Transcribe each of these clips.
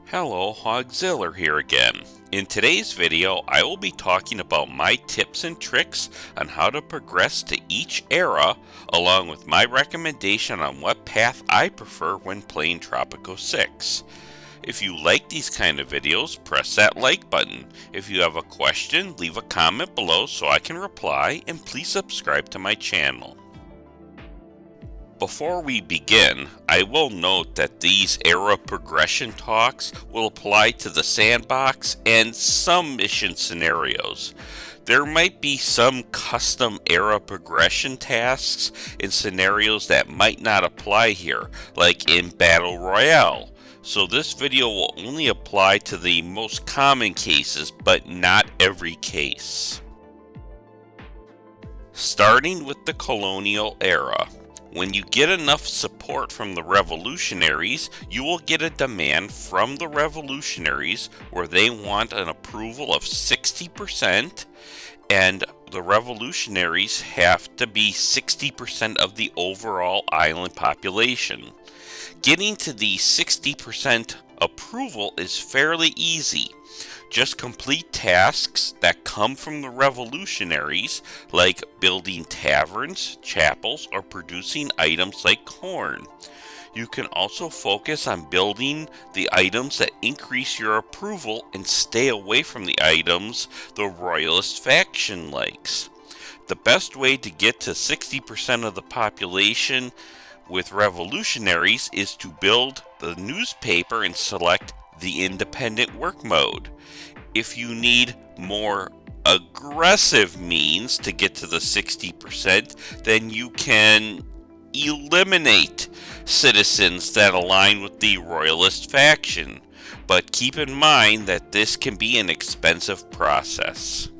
Hello, Hogziller here again. In today's video, I will be talking about my tips and tricks on how to progress to each era, along with my recommendation on what path I prefer when playing Tropico 6. If you like these kind of videos, press that like button. If you have a question, leave a comment below so I can reply, and please subscribe to my channel. Before we begin, I will note that these era progression talks will apply to the sandbox and some mission scenarios. There might be some custom era progression tasks in scenarios that might not apply here, like in Battle Royale. So this video will only apply to the most common cases, but not every case. Starting with the Colonial era. When you get enough support from the revolutionaries, you will get a demand from the revolutionaries where they want an approval of 60%, and the revolutionaries have to be 60% of the overall island population. Getting to the 60% approval is fairly easy. Just complete tasks that come from the revolutionaries, like building taverns, chapels, or producing items like corn. You can also focus on building the items that increase your approval and stay away from the items the royalist faction likes. The best way to get to 60% of the population with revolutionaries is to build the newspaper and select the independent work mode. If you need more aggressive means to get to the 60%, then you can eliminate citizens that align with the royalist faction. But keep in mind that this can be an expensive process.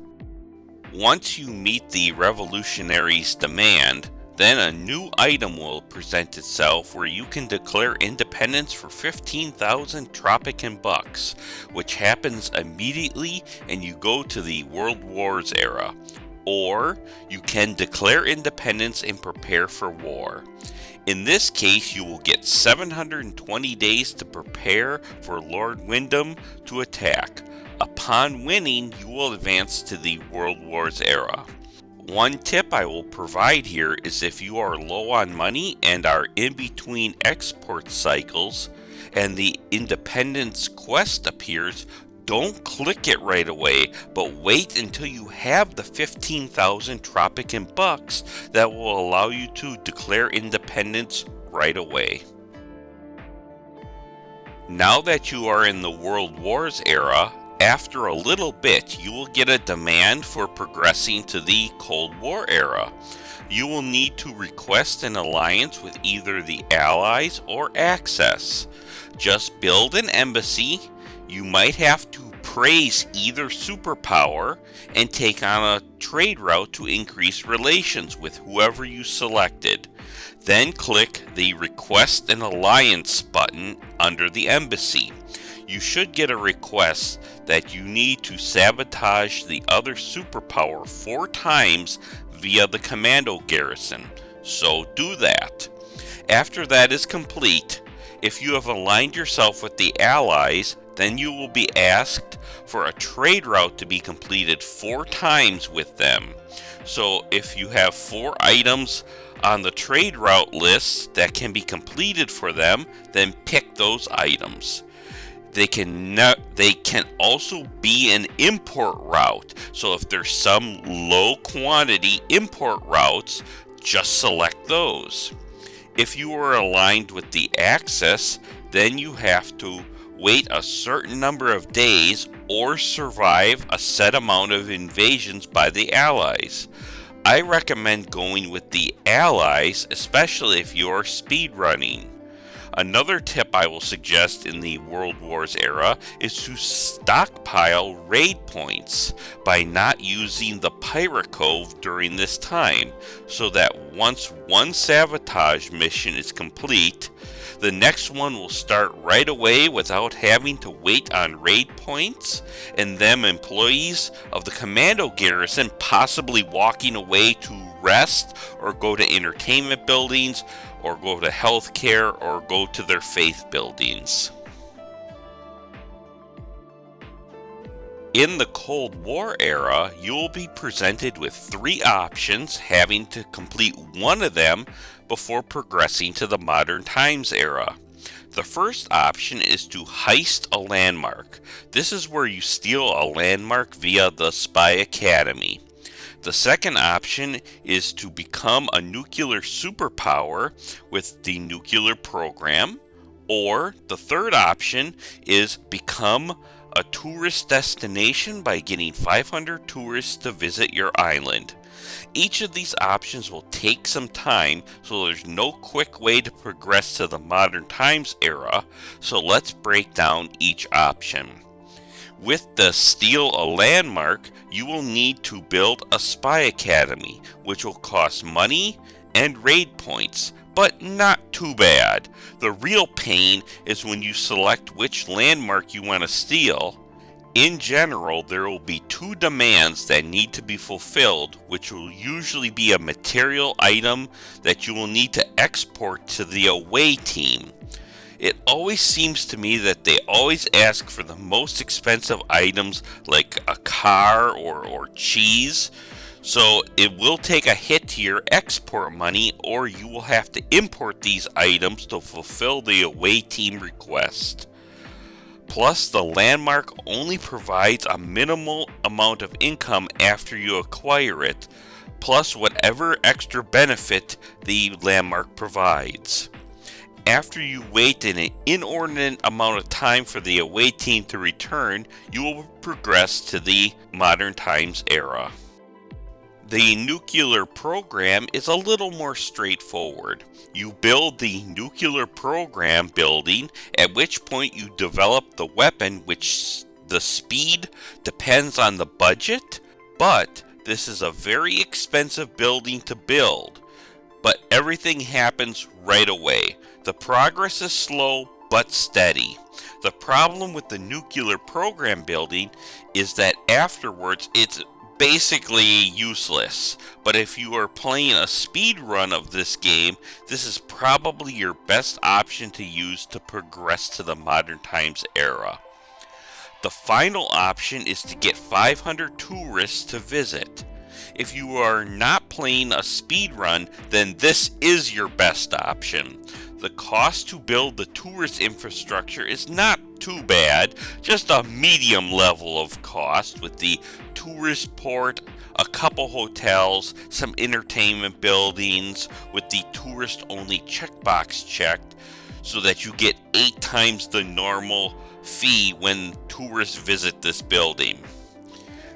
Once you meet the revolutionaries' demand, then a new item will present itself where you can declare independence for 15,000 Tropican bucks, which happens immediately and you go to the World Wars era. Or you can declare independence and prepare for war. In this case, you will get 720 days to prepare for Lord Wyndham to attack. Upon winning, you will advance to the World Wars era. One tip I will provide here is if you are low on money and are in between export cycles and the Independence quest appears, don't click it right away, but wait until you have the 15,000 Tropican bucks that will allow you to declare independence right away. Now that you are in the World Wars era, after a little bit, you will get a demand for progressing to the Cold War era. You will need to request an alliance with either the Allies or Axis. Just build an embassy. You might have to praise either superpower and take on a trade route to increase relations with whoever you selected. Then click the Request an Alliance button under the embassy. You should get a request that you need to sabotage the other superpower 4 times via the commando garrison, so do that. After that is complete, if you have aligned yourself with the Allies, then you will be asked for a trade route to be completed 4 times with them. So if you have 4 items on the trade route list that can be completed for them, then pick those items. They can also be an import route. So if there's some low quantity import routes, just select those. If you are aligned with the Axis, then you have to wait a certain number of days or survive a set amount of invasions by the Allies. I recommend going with the Allies, especially if you are speedrunning. Another tip I will suggest in the World Wars era is to stockpile raid points by not using the Pirate Cove during this time, so that once one sabotage mission is complete, the next one will start right away without having to wait on raid points, and them employees of the commando garrison possibly walking away to rest or go to entertainment buildings or go to healthcare or go to their faith buildings. In the Cold War era, you will be presented with 3 options, having to complete one of them before progressing to the modern times era. The first option is to heist a landmark. This is where you steal a landmark via the Spy Academy. The second option is to become a nuclear superpower with the nuclear program. Or the third option is become a tourist destination by getting 500 tourists to visit your island. Each of these options will take some time, so there's no quick way to progress to the modern times era, so let's break down each option. With the Steal a Landmark, you will need to build a Spy Academy, which will cost money and raid points, but not too bad. The real pain is when you select which landmark you want to steal. In general, there will be 2 demands that need to be fulfilled, which will usually be a material item that you will need to export to the away team. It always seems to me that they always ask for the most expensive items like a car or cheese. So it will take a hit to your export money, or you will have to import these items to fulfill the away team request. Plus, the landmark only provides a minimal amount of income after you acquire it, plus whatever extra benefit the landmark provides. After you wait an inordinate amount of time for the away team to return, you will progress to the modern times era. The nuclear program is a little more straightforward. You build the nuclear program building, at which point you develop the weapon, which the speed depends on the budget, but this is a very expensive building to build. But everything happens right away. The progress is slow but steady. The problem with the nuclear program building is that afterwards it's basically useless, but if you are playing a speed run of this game, this is probably your best option to use to progress to the modern times era. The final option is to get 500 tourists to visit. If you are not playing a speed run, then this is your best option. The cost to build the tourist infrastructure is not too bad, just a medium level of cost with the tourist port, a couple hotels, some entertainment buildings with the tourist only checkbox checked so that you get 8 times the normal fee when tourists visit this building.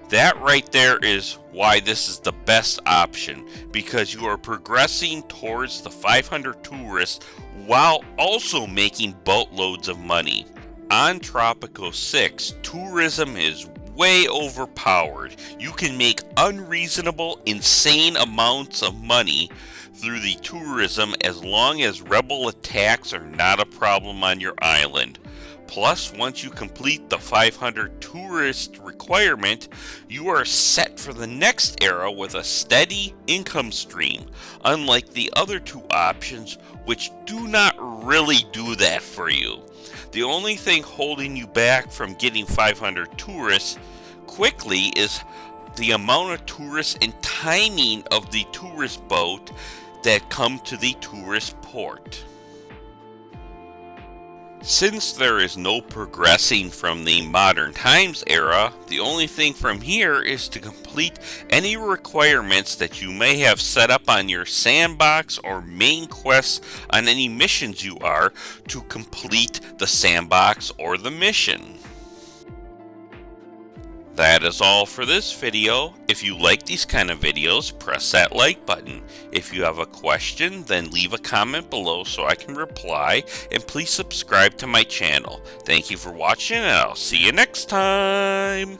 That right there is why this is the best option, because you are progressing towards the 500 tourists while also making boatloads of money. On Tropico 6, tourism is way overpowered. You can make unreasonable, insane amounts of money through the tourism as long as rebel attacks are not a problem on your island. Plus, once you complete the 500 tourist requirement, you are set for the next era with a steady income stream, unlike the other 2 options, which do not really do that for you. The only thing holding you back from getting 500 tourists quickly is the amount of tourists and timing of the tourist boat that come to the tourist port. Since there is no progressing from the modern times era, the only thing from here is to complete any requirements that you may have set up on your sandbox or main quests on any missions you are to complete the sandbox or the mission. That is all for this video. If you like these kind of videos, press that like button. If you have a question, then leave a comment below so I can reply, and please subscribe to my channel. Thank you for watching, and I'll see you next time.